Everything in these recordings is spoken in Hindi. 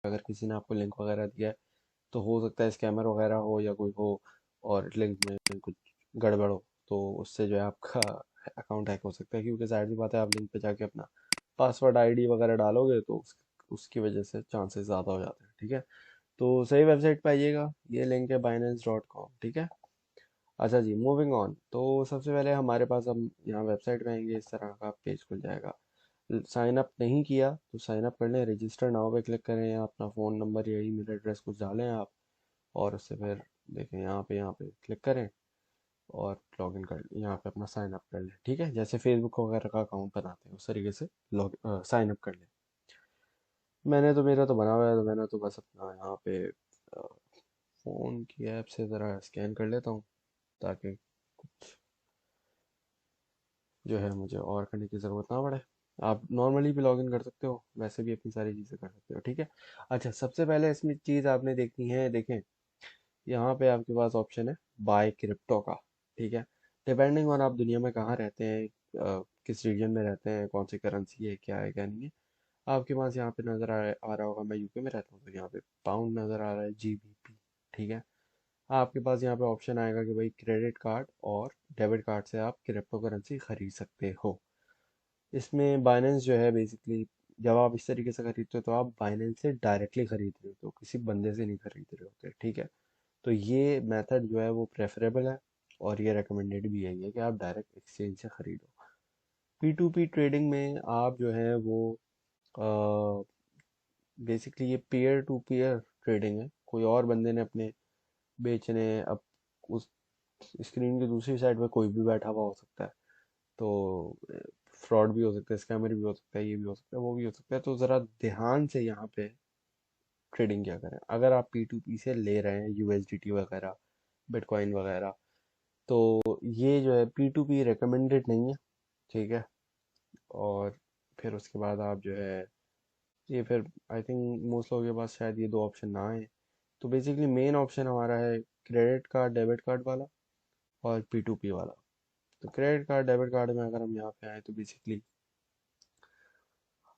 अगर किसी ने आपको लिंक वगैरह दिया है तो हो सकता है स्कैमर वगैरह हो या कोई हो और लिंक में कुछ गड़बड़ हो, तो उससे जो है आपका अकाउंट हैक हो सकता है, क्योंकि जाहिर सी बात है आप लिंक पे जाके अपना पासवर्ड आईडी वगैरह डालोगे तो उसकी वजह से चांसेस ज़्यादा हो जाते हैं। ठीक है, तो सही वेबसाइट पे आइएगा, ये लिंक है binance.com। ठीक है, अच्छा जी, मूविंग ऑन। तो सबसे पहले हमारे पास, हम यहाँ वेबसाइट में आएंगे, इस तरह का पेज खुल जाएगा। साइन अप नहीं किया तो साइन अप कर लें, रजिस्टर नाउ पे क्लिक करें, या अपना फ़ोन नंबर या ईमेल एड्रेस कुछ डालें आप, और उससे फिर देखें यहाँ पे क्लिक करें और लॉगिन कर, यहाँ पे अपना साइन अप कर लें। ठीक है, जैसे फेसबुक वगैरह का अकाउंट बनाते हैं उस तरीके से लॉग साइन अप कर लें। मेरा तो बना हुआ है, तो मैंने तो बस अपना यहाँ पे फ़ोन की ऐप से ज़रा स्कैन कर लेता हूँ, ताकि कुछ जो है मुझे और करने की ज़रूरत ना पड़े। आप नॉर्मली भी लॉगिन कर सकते हो, वैसे भी अपनी सारी चीज़ें कर सकते हो। ठीक है, अच्छा, सबसे पहले इसमें चीज़ आपने देखनी है, देखें यहाँ पे आपके पास ऑप्शन है बाय क्रिप्टो का। ठीक है, डिपेंडिंग ऑन आप दुनिया में कहाँ रहते हैं, किस रीजन में रहते हैं, कौन सी करेंसी है, क्या है क्या नहीं है। आपके पास यहाँ पे नज़र आ रहा होगा, मैं यूके में रहता हूँ तो यहाँ पे पाउंड नज़र आ रहा है, जीबीपी। ठीक है, आपके पास यहाँ पे ऑप्शन आएगा कि भाई क्रेडिट कार्ड और डेबिट कार्ड से आप क्रिप्टो करेंसी खरीद सकते हो। इसमें बाइनेंस जो है बेसिकली, जब आप इस तरीके से खरीदते हो तो आप बाइनेंस से डायरेक्टली खरीद रहे हो, तो किसी बंदे से नहीं खरीद रहे होते। ठीक है, तो ये मेथड जो है वो प्रेफरेबल है, और ये रिकमेंडेड भी है, ये कि आप डायरेक्ट एक्सचेंज से खरीदो। पी टू पी ट्रेडिंग में आप जो है वो बेसिकली ये पीयर टू पीयर ट्रेडिंग है, कोई और बंदे ने अपने बेचने, अब उस स्क्रीन की दूसरी साइड पे कोई भी बैठा हुआ हो सकता है, तो फ्रॉड भी हो सकता है, स्कैमर भी हो सकता है, ये भी हो सकता है, वो भी हो सकता है। तो ज़रा ध्यान से यहाँ पे ट्रेडिंग क्या करें। अगर आप पी टू पी से ले रहे हैं यूएसडीटी वगैरह, बिटकॉइन वगैरह, तो ये जो है पी टू पी रिकमेंडेड नहीं है। ठीक है, और फिर उसके बाद आप जो है, ये फिर आई थिंक मोस्ट लोगों के पास शायद ये दो ऑप्शन ना आए। तो बेसिकली मेन ऑप्शन हमारा है क्रेडिट कार्ड डेबिट कार्ड वाला और पी टू पी वाला। तो क्रेडिट कार्ड डेबिट कार्ड में अगर हम यहाँ पे आए तो बेसिकली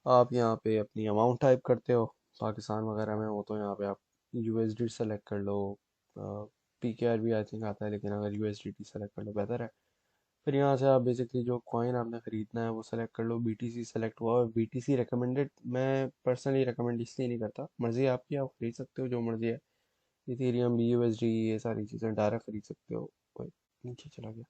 आप यहाँ पे अपनी अमाउंट टाइप करते हो, पाकिस्तान वगैरह में हो तो यहाँ पे आप यूएसडी सेलेक्ट कर लो, पी के आर भी आई थिंक आता है, लेकिन अगर यूएसडी सेलेक्ट कर लो बेहतर है। फिर यहाँ से आप बेसिकली जो कॉइन आपने ख़रीदना है वो सेलेक्ट कर लो, बीटीसी सेलेक्ट हुआ, और बीटीसी रिकमेंडेड, मैं पर्सनली रिकमेंड इसलिए नहीं करता, मर्ज़ी आपकी, आप खरीद सकते हो जो मर्ज़ी है, इथेरियम बी यूएसडी ये सारी चीज़ें डायरेक्ट खरीद सकते हो। कोई नीचे चला गया,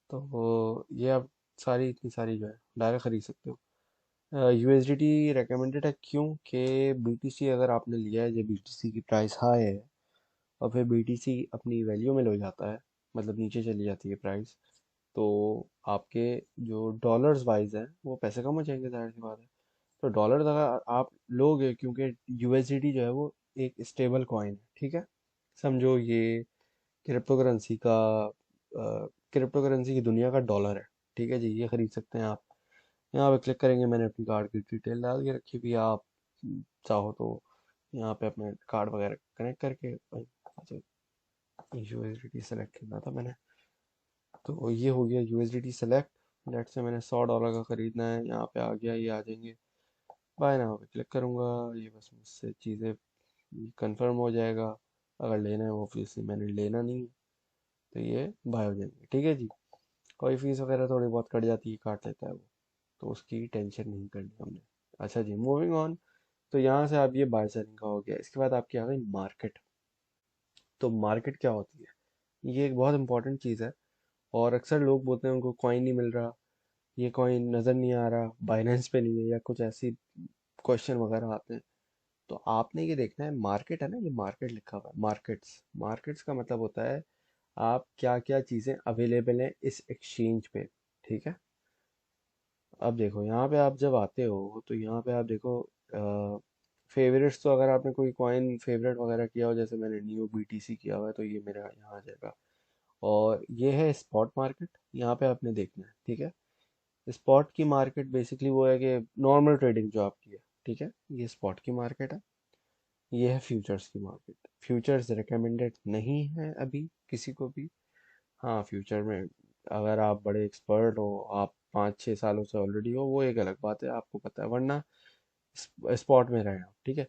तो ये आप सारी इतनी सारी जो है डायरेक्ट खरीद सकते हो। यूएसडीटी रिकमेंडेड है, क्यों कि बीटीसी अगर आपने लिया है, जब बीटीसी की प्राइस हाई है और फिर बीटीसी अपनी वैल्यू में लो जाता है, मतलब नीचे चली जाती है प्राइस, तो आपके जो डॉलर्स वाइज है वो पैसे कम हो जाएंगे, जाहिर सी बात है। तो डॉलर्स अगर आप लोगे, क्योंकि यूएसडीटी जो है वो एक स्टेबल कॉइन है। ठीक है, समझो ये क्रिप्टो करेंसी का, क्रिप्टो करेंसी की दुनिया का डॉलर है। ठीक है जी, ये खरीद सकते हैं आप। यहाँ पे क्लिक करेंगे, मैंने अपनी कार्ड की डिटेल डाल के रखी हुई है, आप चाहो तो यहाँ पे अपने कार्ड वगैरह कनेक्ट करके, अच्छा, यूएसडीटी सेलेक्ट करना था मैंने, तो ये हो गया यूएसडीटी सेलेक्ट। नेट से मैंने $100 का ख़रीदना है, यहाँ पे आ गया, ये आ जाएंगे, बाय नाउ पे क्लिक करूँगा, ये बस मुझसे चीज़ें कंफर्म हो जाएगा। अगर लेना है वो, ऑब्वियसली मैंने लेना नहीं है, तो ये बाय हो जाएंगे। ठीक है जी, कोई फीस वगैरह थोड़ी बहुत कट जाती है, काट लेता है वो, तो उसकी टेंशन नहीं करनी हमने। अच्छा जी, मूविंग ऑन। तो यहाँ से आप ये बाय सेलिंग का हो गया, इसके बाद आपकी आ गई मार्केट। तो मार्केट क्या होती है, ये एक बहुत इंपॉर्टेंट चीज़ है, और अक्सर लोग बोलते हैं उनको कॉइन नहीं मिल रहा, ये कॉइन नज़र नहीं आ रहा, बाइनेंस पे नहीं है, या कुछ ऐसी क्वेश्चन वगैरह आते हैं। तो आपने ये देखना है, मार्केट है ना, ये मार्केट लिखा हुआ है, मार्केट्स, मार्केट्स का मतलब होता है आप क्या क्या चीज़ें अवेलेबल हैं इस एक्सचेंज पे। ठीक है, अब देखो यहाँ पे आप जब आते हो तो यहाँ पे आप देखो फेवरेट्स, तो अगर आपने कोई कॉइन फेवरेट वगैरह किया हो, जैसे मैंने नियो बीटीसी किया हुआ है, तो ये मेरा यहाँ आ जाएगा। और ये है स्पॉट मार्केट, यहाँ पे आपने देखना है। ठीक है, स्पॉट की मार्केट बेसिकली वो है कि नॉर्मल ट्रेडिंग जो आपकी है। ठीक है, ये स्पॉट की मार्केट है। ये है फ्यूचर्स की मार्केट। फ्यूचर्स रिकमेंडेड नहीं है अभी किसी को भी। हाँ, फ्यूचर में अगर आप बड़े एक्सपर्ट हो, आप 5-6 सालों से ऑलरेडी हो, वो एक अलग बात है, आपको पता है, वरना स्पॉट में रहे आप। ठीक है,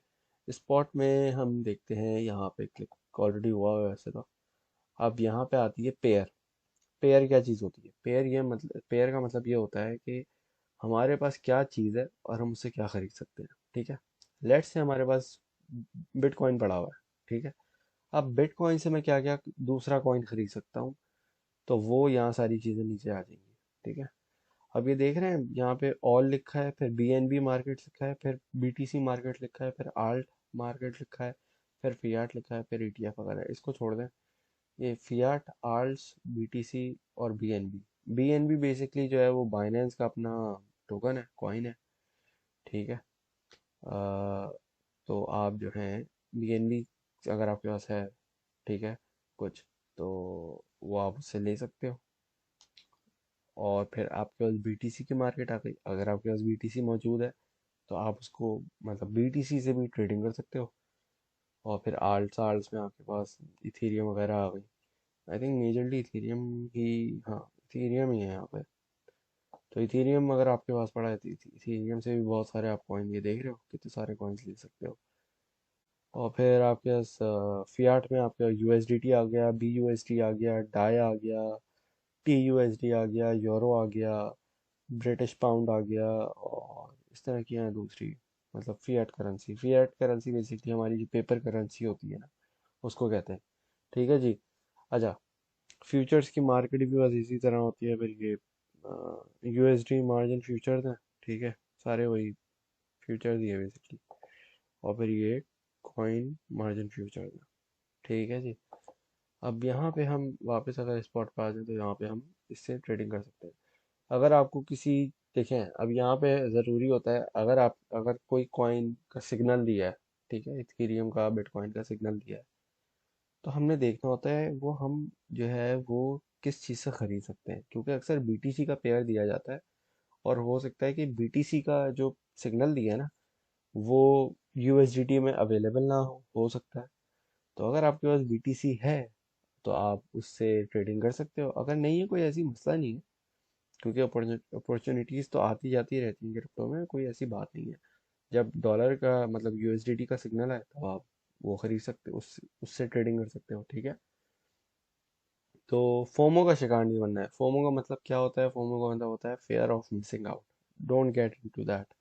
स्पॉट में हम देखते हैं, यहाँ पे क्लिक ऑलरेडी हुआ है वैसे तो। अब यहाँ पे आती है पेयर। पेयर क्या चीज़ होती है? पेयर ये मतलब, पेयर का मतलब ये होता है कि हमारे पास क्या चीज़ है और हम उससे क्या खरीद सकते हैं। ठीक है, लेट्स से हमारे पास बिटकॉइन पड़ा हुआ है। ठीक है, अब बिटकॉइन से मैं क्या क्या दूसरा कॉइन खरीद सकता हूँ, तो वो यहाँ सारी चीज़ें नीचे आ जाएंगी। ठीक है, अब ये देख रहे हैं यहाँ पे ऑल लिखा है, फिर बीएनबी मार्केट लिखा है, फिर बीटीसी मार्केट लिखा है, फिर आल्ट मार्केट लिखा है, फिर फियाट लिखा है, फिर ईटीएफ वगैरह। इसको छोड़ दें, ये फियाट, आल्ट्स, बीटीसी और बीएनबी। बीएनबी बेसिकली जो है वो बाइनेंस का अपना टोकन है, कॉइन है। ठीक है, तो आप जो है बीएनबी अगर आपके पास है, ठीक है, कुछ, तो वो आप उससे ले सकते हो। और फिर आपके पास बीटीसी की मार्केट आ गई, अगर आपके पास बीटीसी मौजूद है तो आप उसको मतलब बीटीसी से भी ट्रेडिंग कर सकते हो। और फिर आल्ट्स, आल्ट्स में आपके पास इथेरियम वगैरह आ गई। आई थिंक मेजरली इथेरियम ही, हाँ इथेरियम ही है यहाँ पे। तो इथेरियम अगर आपके पास पड़ा है तो इथेरियम से भी बहुत सारे आप कॉइन, ये देख रहे हो कितने सारे कॉइन्स ले सकते हो। और फिर आपके पास फियाट में आपका यूएसडीटी आ गया, बीयूएसडी आ गया, डाई आ गया, टीयूएसडी आ गया, यूरो आ गया, ब्रिटिश पाउंड आ गया, और इस तरह की हैं दूसरी, मतलब fiat currency. Fiat currency basically हमारी जो पेपर करेंसी होती है ना, उसको कहते हैं। ठीक है जी। अच्छा, फ्यूचर्स की मार्केट भी बस इसी तरह होती है। फिर ये यूएसडी मार्जिन फ्यूचर्स हैं। ठीक है, सारे वही फ्यूचर्स ही है बेसिकली। और फिर ये कॉइन मार्जिन फ्यूचर्स है। ठीक है जी। अब यहाँ पे हम वापस अगर स्पॉट पे आ जाए तो यहाँ पे हम इससे ट्रेडिंग कर सकते हैं। अगर आपको किसी, देखें अब यहाँ पे ज़रूरी होता है, अगर कोई कॉइन का सिग्नल दिया है, ठीक है, इथेरियम का, बिटकॉइन का सिग्नल दिया है, तो हमने देखना होता है वो हम जो है वो किस चीज़ से ख़रीद सकते हैं, क्योंकि अक्सर बीटीसी का पेयर दिया जाता है। और हो सकता है कि बीटीसी का जो सिग्नल दिया है ना, वो यूएसडीटी में अवेलेबल ना हो सकता है। तो अगर आपके पास बीटीसी है तो आप उससे ट्रेडिंग कर सकते हो। अगर नहीं है, कोई ऐसी मसला नहीं है, क्योंकि अपॉर्चुनिटीज़ तो आती जाती रहती हैं क्रिप्टो में, कोई ऐसी बात नहीं है। जब डॉलर का मतलब यूएसडीटी का सिग्नल है तो आप वो खरीद सकते हो, उससे ट्रेडिंग कर सकते हो। ठीक है, तो फोमो का शिकार नहीं बनना है। फोमो का मतलब क्या होता है? फोमो का मतलब होता है fair of missing out. Don't get into that.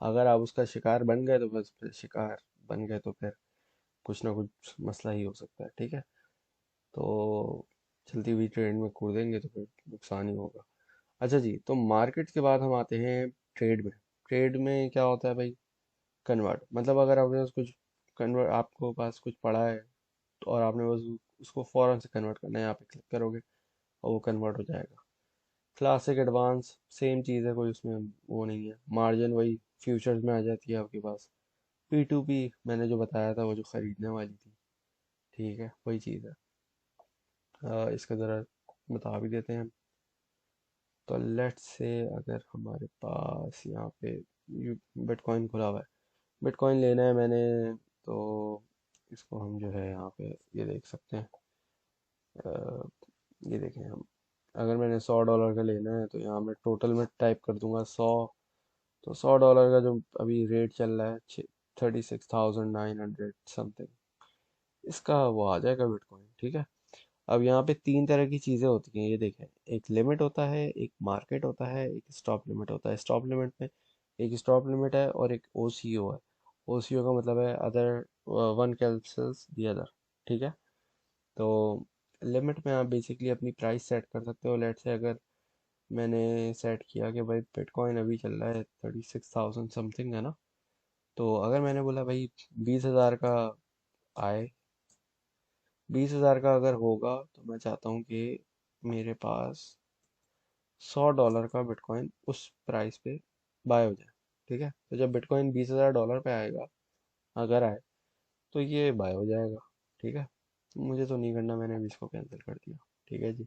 अगर आप उसका शिकार बन गए तो बस, फिर शिकार बन गए तो फिर कुछ ना कुछ मसला ही हो सकता है। ठीक है, तो चलती हुई ट्रेड में कूदेंगे तो फिर नुकसान ही होगा। अच्छा जी, तो मार्केट के बाद हम आते हैं ट्रेड में। ट्रेड में क्या होता है भाई? कन्वर्ट, मतलब अगर आपके पास कुछ कन्वर्ट, आपको पास कुछ पड़ा है तो, और आपने बस उसको फ़ौरन से कन्वर्ट करना है, यहाँ पे क्लिक करोगे और वो कन्वर्ट हो जाएगा। क्लासिक, एडवांस, सेम चीज़ है, कोई उसमें वो नहीं है। मार्जिन वही फ्यूचर्स में आ जाती है आपके पास। पी टू पी मैंने जो बताया था, वो जो ख़रीदने वाली थी, ठीक है, वही चीज़ है। इसका ज़रा बता भी देते हैं। तो लेट्स से अगर हमारे पास यहाँ पे बिटकॉइन खुला हुआ है, बिटकॉइन लेना है मैंने, तो इसको हम जो है यहाँ पे ये देख सकते हैं। अ, ये देखें हम, अगर मैंने $100 का लेना है तो यहाँ मैं टोटल में टाइप कर दूंगा 100। तो $100 का जो अभी रेट चल रहा है 36,900 समथिंग, इसका वो आ जाएगा बिटकॉइन। ठीक है, अब यहाँ पे तीन तरह की चीज़ें होती हैं, ये देखें। एक लिमिट होता है, एक मार्केट होता है, एक स्टॉप लिमिट होता है। स्टॉप लिमिट में एक स्टॉप लिमिट है और एक ओसीओ है। ओसीओ का मतलब है other one cancels the other. ठीक है, तो लिमिट में आप बेसिकली अपनी प्राइस सेट कर सकते हो। लेट से अगर मैंने सेट किया कि भाई बिटकॉइन अभी चल रहा है 36,000 समथिंग है ना, तो अगर मैंने बोला भाई 20,000 का आए, 20,000 का अगर होगा तो मैं चाहता हूँ कि मेरे पास $100 का बिटकॉइन उस प्राइस पे बाय हो जाए। ठीक है, तो जब बिटकॉइन $20,000 पे आएगा, अगर आए, तो ये बाय हो जाएगा। ठीक है, मुझे तो नहीं करना, मैंने भी इसको कैंसिल कर दिया। ठीक है जी।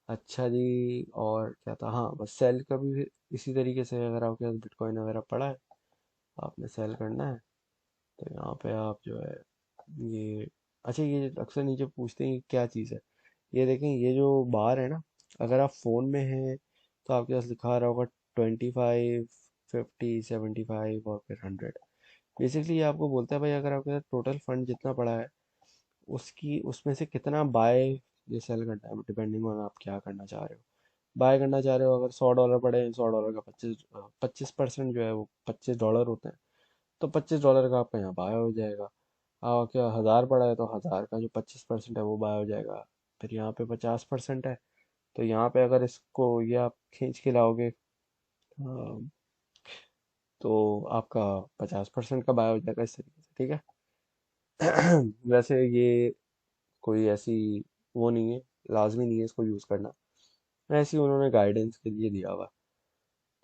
अच्छा जी, और क्या था, हाँ बस सेल का भी इसी तरीके से, अगर आपके पास बिटकॉइन वगैरह पड़ा है, आपने सेल करना है, तो यहाँ पे आप जो है ये, अच्छा ये अक्सर नीचे पूछते हैं ये क्या चीज़ है। ये देखें, ये जो बार है ना, अगर आप फ़ोन में हैं तो आपके पास लिखा रहा होगा 25, 50, 75 और फिर 100। बेसिकली ये आपको बोलता है भाई अगर आपके साथ टोटल फंड जितना पड़ा है उसकी उसमें से कितना बाय या सेल करना है, डिपेंडिंग ऑन आप क्या करना चाह रहे हो। बाय करना चाह रहे हो, अगर $100 पड़े हैं, $100 का 25% जो है वो $25 होते हैं, तो $25 का आपका यहाँ बाय हो जाएगा। क्या 1000 पड़ा है तो 1000 का जो 25% है वो बाय हो जाएगा। फिर यहाँ पे 50% है, तो यहाँ पे अगर इसको ये आप खींच के लाओगे तो आपका 50% का बाय हो जाएगा इस तरीके से, ठीक है। वैसे ये कोई ऐसी वो नहीं है, लाजमी नहीं है इसको यूज़ करना, ऐसे ही उन्होंने गाइडेंस के लिए दिया हुआ,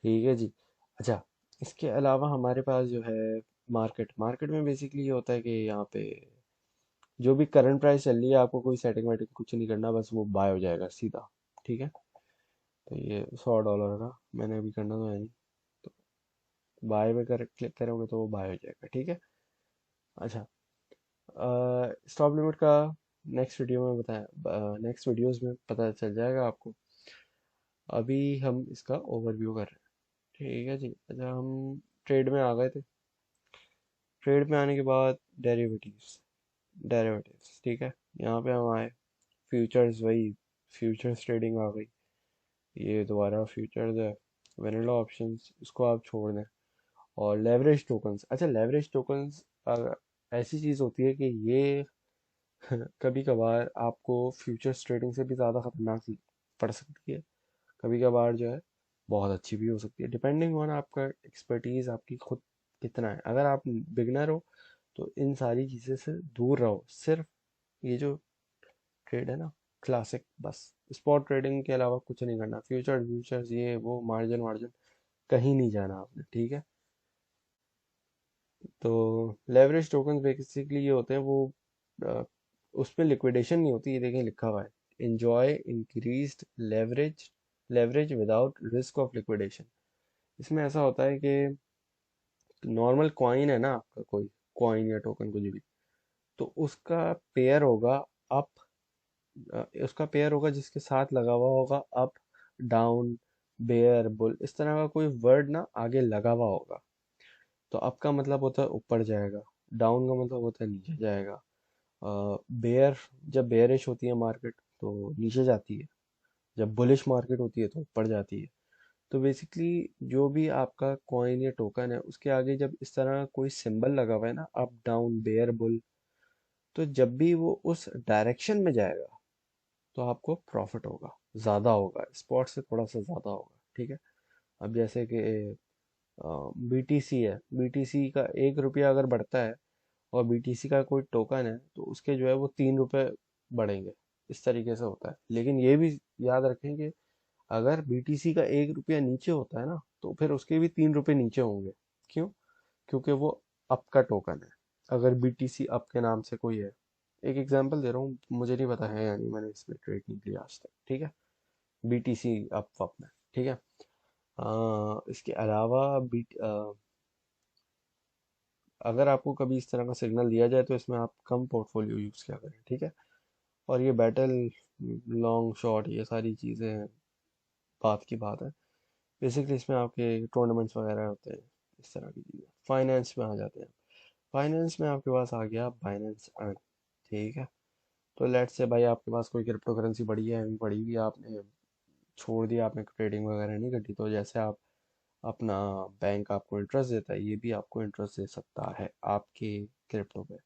ठीक है जी। अच्छा, इसके अलावा हमारे पास जो है मार्केट मार्केट में बेसिकली ये होता है कि यहाँ पे जो भी करंट प्राइस चल रही है आपको कोई सेटिंग वेटिंग कुछ नहीं करना, बस वो बाय हो जाएगा सीधा, ठीक है। तो ये $100 का मैंने अभी करना तो है नहीं, तो बाय में कर क्लिक करोगे तो वो बाय हो जाएगा, ठीक है। अच्छा, स्टॉप लिमिट का नेक्स्ट वीडियो में बताया, नेक्स्ट वीडियोस में पता चल जाएगा आपको। अभी हम इसका ओवरव्यू कर रहे हैं, ठीक है जी। अच्छा, हम ट्रेड में आ गए थे। ट्रेड में आने के बाद डेरिवेटिव्स, डेरिवेटिव्स ठीक है। यहाँ पे हम आए, फ्यूचर्स, वही फ्यूचर्स ट्रेडिंग आ गई। ये दोबारा फ्यूचर्स है, वैनिला ऑप्शंस इसको आप छोड़ दें। और लेवरेज टोकन्स, अच्छा लेवरेज टोकन्स ऐसी चीज़ होती है कि ये कभी कभार आपको फ्यूचर्स ट्रेडिंग से भी ज़्यादा खतरनाक पड़ सकती है। कभी कभार जो है बहुत अच्छी भी हो सकती है, डिपेंडिंग ऑन आपका एक्सपर्टीज आपकी खुद कितना है। अगर आप बिगनर हो तो इन सारी चीज़ें से दूर रहो, सिर्फ ये जो ट्रेड है ना क्लासिक, बस स्पॉट ट्रेडिंग के अलावा कुछ नहीं करना। फ्यूचर फ्यूचर्स ये वो मार्जिन वार्जिन कहीं नहीं जाना आपने, ठीक है। तो लेवरेज टोकन बेसिकली ये होते हैं वो अ, उसमें लिक्विडेशन नहीं होती, ये देखें लिखा हुआ है, enjoy increased leverage leverage without risk of liquidation। इसमें ऐसा होता है कि नॉर्मल कॉइन है ना आपका, कोई कॉइन या टोकन कुछ भी, तो उसका पेयर होगा अप, उसका पेयर होगा जिसके साथ लगा हुआ होगा अप, डाउन, बेयर, बुल, इस तरह का कोई वर्ड ना आगे लगा हुआ होगा। तो अप का मतलब होता है ऊपर जाएगा, डाउन का मतलब होता है नीचे जाएगा, बेयर जब बेयरिश होती है मार्केट तो नीचे जाती है, जब बुलिश मार्केट होती है तो ऊपर जाती है। तो बेसिकली जो भी आपका कॉइन या टोकन है उसके आगे जब इस तरह कोई सिंबल लगा हुआ है ना, अप डाउन बेयर बुल, तो जब भी वो उस डायरेक्शन में जाएगा तो आपको प्रॉफिट होगा, ज़्यादा होगा, स्पॉट से थोड़ा सा ज़्यादा होगा, ठीक है। अब जैसे कि बीटीसी है, बीटीसी का 1 रुपया अगर बढ़ता है और बीटीसी का कोई टोकन है तो उसके जो है वो 3 रुपए बढ़ेंगे, इस तरीके से होता है। लेकिन ये भी याद रखें कि अगर बीटीसी का 1 रुपया नीचे होता है ना तो फिर उसके भी 3 रुपए नीचे होंगे। क्यों? क्योंकि वो अप का टोकन है। अगर बीटीसी अप के नाम से कोई है, एक एग्जांपल दे रहा हूँ, मुझे नहीं पता है या नहीं, मैंने इसमें ट्रेड नहीं किया आज तक, ठीक है। बीटीसी अप में, ठीक है। इसके अलावा अगर आपको कभी इस तरह का सिग्नल दिया जाए तो इसमें आप कम पोर्टफोलियो यूज़ किया करें, ठीक है। और ये बैटल, लॉन्ग शॉट, ये सारी चीज़ें बात की बात है। बेसिकली इसमें आपके टूर्नामेंट्स वगैरह होते हैं, इस तरह की चीज़ें। फाइनेंस में आ जाते हैं, फाइनेंस में आपके पास आ गया बाइनेंस अर्न, ठीक है। तो लेट्स से भाई आपके पास कोई क्रिप्टो करेंसी पड़ी है, अभी पड़ी हुई है, आपने छोड़ दिया, आपने ट्रेडिंग वगैरह नहीं करती, तो जैसे आप अपना बैंक आपको इंटरेस्ट देता है, ये भी आपको इंटरेस्ट दे सकता है आपके क्रिप्टो पे।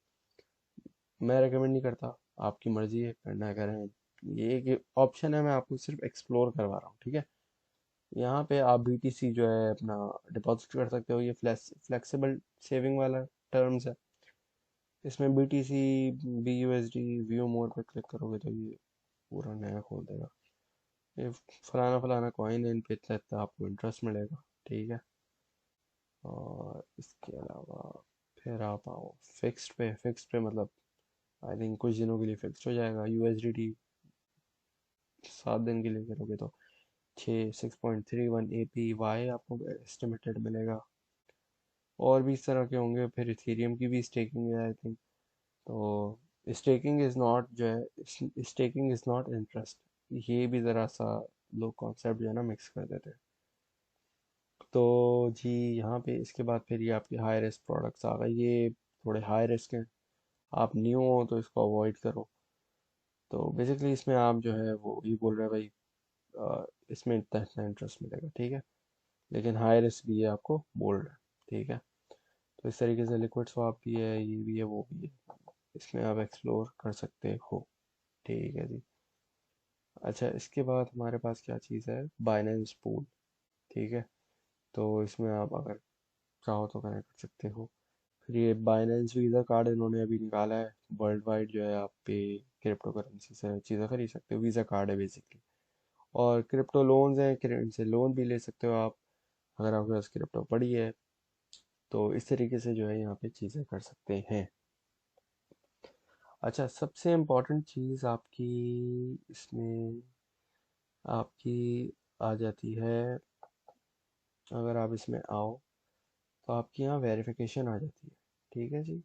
मैं रेकमेंड नहीं करता, आपकी मर्जी है, करना है करें, ये एक ऑप्शन है, मैं आपको सिर्फ एक्सप्लोर करवा रहा हूँ, ठीक है। यहाँ पे आप बीटीसी जो है अपना डिपॉजिट कर सकते हो, ये फ्लेक्सिबल सेविंग वाला टर्म्स है। इसमें बीटीसी, BUSD, व्यू मोर पे क्लिक करोगे तो ये पूरा नया खोल देगा। ये फलाना फलाना कॉइन है, इन पे इतना इतना आपको इंटरेस्ट मिलेगा, ठीक है। और इसके अलावा फिर आप आओ फिक्स्ड पे मतलब आई थिंक कुछ दिनों के लिए फिक्स्ड हो जाएगा। USDT 7 दिन के लिए करोगे तो 6.31 APY आपको एस्टिमेटेड मिलेगा। और भी इस तरह के होंगे, फिर इथेरियम की भी स्टेकिंग है आई थिंक। तो स्टेकिंग इज़ नॉट जो है, स्टेकिंग इज़ नॉट इंटरेस्ट, ये भी ज़रा सा लोग कॉन्सेप्ट जो है ना मिक्स कर देते हैं। तो जी यहाँ पे इसके बाद फिर ये आपके हाई रिस्क प्रोडक्ट्स आ गए, ये थोड़े हाई रिस्क हैं, आप न्यू हो तो इसको अवॉइड करो। तो बेसिकली इसमें आप जो है वो ये बोल रहे हैं भाई इसमें इतना इतना इंटरेस्ट मिलेगा, ठीक है, लेकिन हाई रिस्क भी है आपको बोल रहे हैं, ठीक है। तो इस तरीके से लिक्विड स्वैप भी है, ये भी है, वो भी है, इसमें आप एक्सप्लोर कर सकते हो, ठीक है जी। अच्छा, इसके बाद हमारे पास क्या चीज़ है, बाइनेंस पूल, ठीक है। तो इसमें आप अगर चाहो तो कनेक्ट कर सकते हो। फिर ये बाइनेंस वीज़ा कार्ड इन्होंने अभी निकाला है, वर्ल्ड वाइड जो है आप पे क्रिप्टो करेंसी से चीज़ें खरीद सकते हो, वीज़ा कार्ड है बेसिकली। और क्रिप्टो लोन्स हैं, इनसे लोन भी ले सकते हो आप, अगर आपके पास क्रिप्टो पड़ी है। तो इस तरीके से जो है यहाँ पे चीज़ें कर सकते हैं। अच्छा, सबसे इम्पोर्टेंट चीज़ आपकी इसमें आपकी आ जाती है, अगर आप इसमें आओ तो आपकी यहाँ वेरिफिकेशन आ जाती है, ठीक है जी।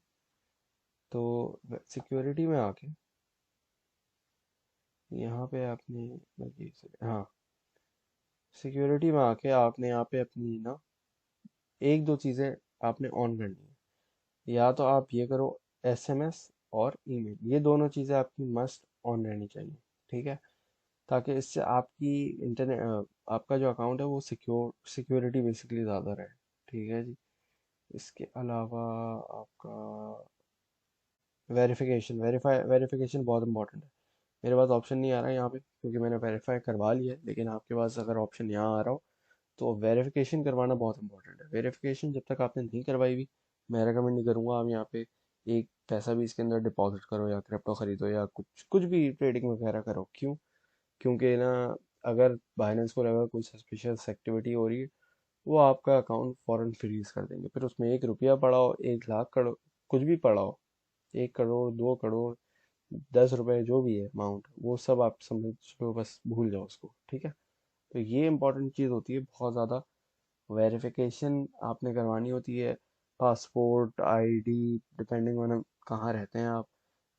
तो सिक्योरिटी में आके यहाँ पे आपने हाँ, सिक्योरिटी में आके आपने यहाँ पे अपनी ना एक दो चीज़ें आपने ऑन करनी है। या तो आप ये करो, एसएमएस और ईमेल, ये दोनों चीज़ें आपकी मस्ट ऑन रहनी चाहिए, ठीक है, ताकि इससे आपकी इंटरनेट आपका जो अकाउंट है वो सिक्योरिटी बेसिकली ज़्यादा रहे, ठीक है जी। इसके अलावा आपका वेरिफिकेशन बहुत इंपॉर्टेंट है। मेरे पास ऑप्शन नहीं आ रहा है यहाँ पे क्योंकि मैंने वेरीफाई करवा लिया है, लेकिन आपके पास अगर ऑप्शन यहाँ आ रहा हो तो वेरिफिकेशन करवाना बहुत इंपॉर्टेंट है। वेरिफिकेशन जब तक आपने नहीं करवाई भी, मैं रेकमेंड नहीं करूँगा आप यहाँ पे एक पैसा भी इसके अंदर डिपॉजिट करो या क्रिप्टो खरीदो या कुछ कुछ भी ट्रेडिंग वगैरह करो। क्यों? क्योंकि ना, अगर बाइनेंस को लगा कोई सस्पिशियस एक्टिविटी हो रही है, वो आपका अकाउंट फ़ौरन फ्रीज कर देंगे। फिर उसमें 1 रुपया पड़ा हो, 1 लाख करोड़ कुछ भी पड़ा हो, 1 करोड़ 2 करोड़ 10 रुपए जो भी है अमाउंट, वो सब आप समझ लो, बस भूल जाओ उसको, ठीक है। तो ये इंपॉर्टेंट चीज़ होती है बहुत ज़्यादा, वेरिफिकेशन आपने करवानी होती है, पासपोर्ट आईडी, डिपेंडिंग ऑन कहाँ रहते हैं आप,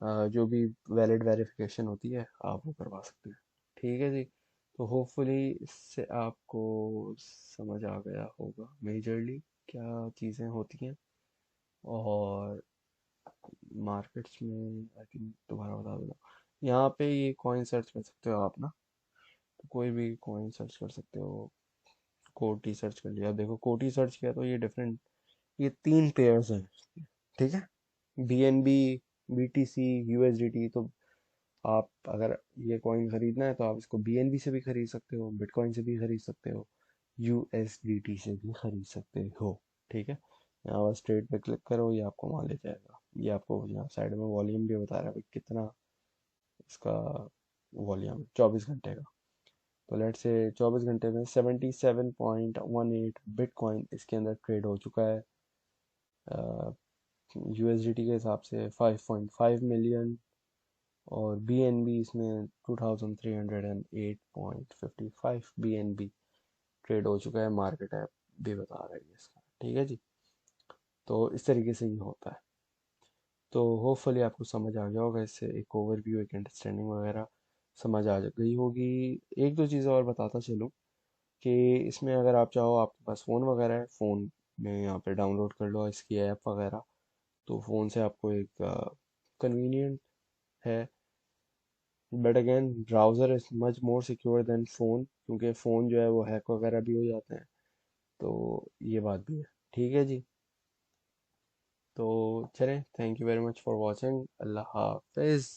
जो भी वैलिड वेरिफिकेशन होती है आप वो करवा सकते हैं, ठीक है जी। तो होपफुली इससे आपको समझ आ गया होगा मेजरली क्या चीज़ें होती हैं। और मार्केट्स में आई थिंक दोबारा बता दूँ, यहाँ पे ये कॉइन सर्च कर सकते हो आप ना, तो कोई भी कॉइन सर्च कर सकते हो। कोटी सर्च कर लिया, देखो कोटी सर्च किया तो ये डिफरेंट, ये 3 पेयर्स हैं, ठीक है, BNB, BTC, USDT। तो आप अगर ये कॉइन खरीदना है तो आप इसको BNB से भी खरीद सकते हो, बिटकॉइन से भी खरीद सकते हो, USDT से भी खरीद सकते हो, ठीक है। यहाँ बस ट्रेड पे क्लिक करो, ये आपको वहाँ ले जाएगा। ये आपको यहाँ साइड में वॉल्यूम भी बता रहा है भाई कितना इसका वॉल्यूम, 24 घंटे का। तो लेट से 24 घंटे में 77.18 बिटकॉइन इसके अंदर ट्रेड हो चुका है। USDT के हिसाब से 5.5 मिलियन, और BNB इसमें 2308.55 BNB ट्रेड हो चुका है, मार्केट ऐप भी बता रही है इसका, ठीक है जी। तो इस तरीके से ये होता है। तो होपफुली आपको समझ आ गया होगा, इससे एक ओवरव्यू, एक अंडरस्टैंडिंग वगैरह समझ आ गई होगी। एक दो चीज़ें और बताता चलूँ कि इसमें अगर आप चाहो, आपके पास फ़ोन वगैरह है, फ़ोन में यहाँ पे डाउनलोड कर लो इसकी ऐप वगैरह, तो फ़ोन से आपको एक कन्वीनियंट है। But again browser is much more secure than phone, क्योंकि फ़ोन जो है वो हैक वगैरह भी हो जाते हैं, तो ये बात भी है, ठीक है जी। तो चलें, thank you very much for watching, अल्लाह हाफिज़।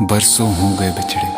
बरसों हो गए बिछड़े,